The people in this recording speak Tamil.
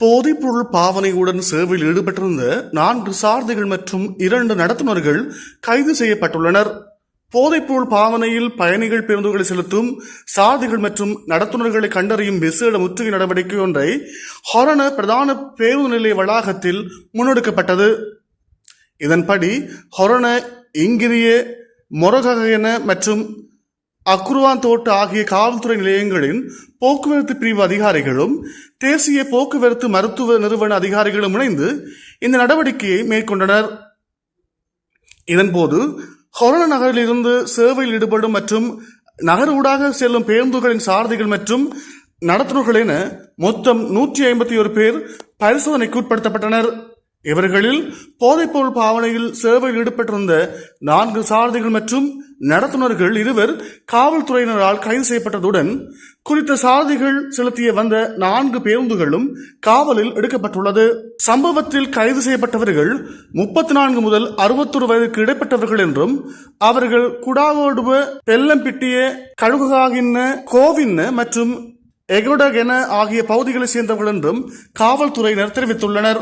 போதைப்பொருள் பாவனையுடன் சேவையில் ஈடுபட்டிருந்த 4 சாரதிகள் மற்றும் 2 நடத்துனர்கள் கைது செய்யப்பட்டுள்ளனர். போதைப்பொருள் பாவனையில் பயணிகள் பேருந்துகளை செலுத்தும் சாரதிகள் மற்றும் நடத்துனர்களை கண்டறியும் விசேட முற்றுகை நடவடிக்கை ஒன்றை ஹொரண பிரதான பேருந்து நிலைய வளாகத்தில் முன்னெடுக்கப்பட்டது. இதன்படி ஹொரண, இங்கிரிய, மொரகன மற்றும் அக்குருவாந்தோட்ட ஆகிய காவல்துறை நிலையங்களின் போக்குவரத்து பிரிவு அதிகாரிகளும் தேசிய போக்குவரத்து மருத்துவ நிறுவன அதிகாரிகளும் இணைந்து இந்த நடவடிக்கையை மேற்கொண்டனர். இதன்போது ஹொரண நகரில் இருந்து சேவையில் ஈடுபடும் மற்றும் நகர் ஊடாக செல்லும் பேருந்துகளின் சாரதிகள் மற்றும் நடத்துனர்கள் என மொத்தம் 151 பேர் பரிசோதனைக்கு உட்படுத்தப்பட்டனர். இவர்களில் போதைப்பொருள் பாவனையில் சேவையில் ஈடுபட்டிருந்த 4 சாரதிகள் மற்றும் நடத்துனர்கள் 2 காவல்துறையினரால் கைது செய்யப்பட்டதுடன் குறித்த சாரதிகள் செலுத்திய வந்த 4 பேருந்துகளும் காவலில் எடுக்கப்பட்டுள்ளது. சம்பவத்தில் கைது செய்யப்பட்டவர்கள் 34 முதல் 61 வயதுக்கு இடைப்பட்டவர்கள் என்றும் அவர்கள் குடாவோடுவ, பெல்லம்பிட்டிய, கழுகாகின்ன, கோவின்ன மற்றும் எகொடகென ஆகிய பகுதிகளைச் சேர்ந்தவர்கள் என்றும் காவல்துறையினர் தெரிவித்துள்ளனர்.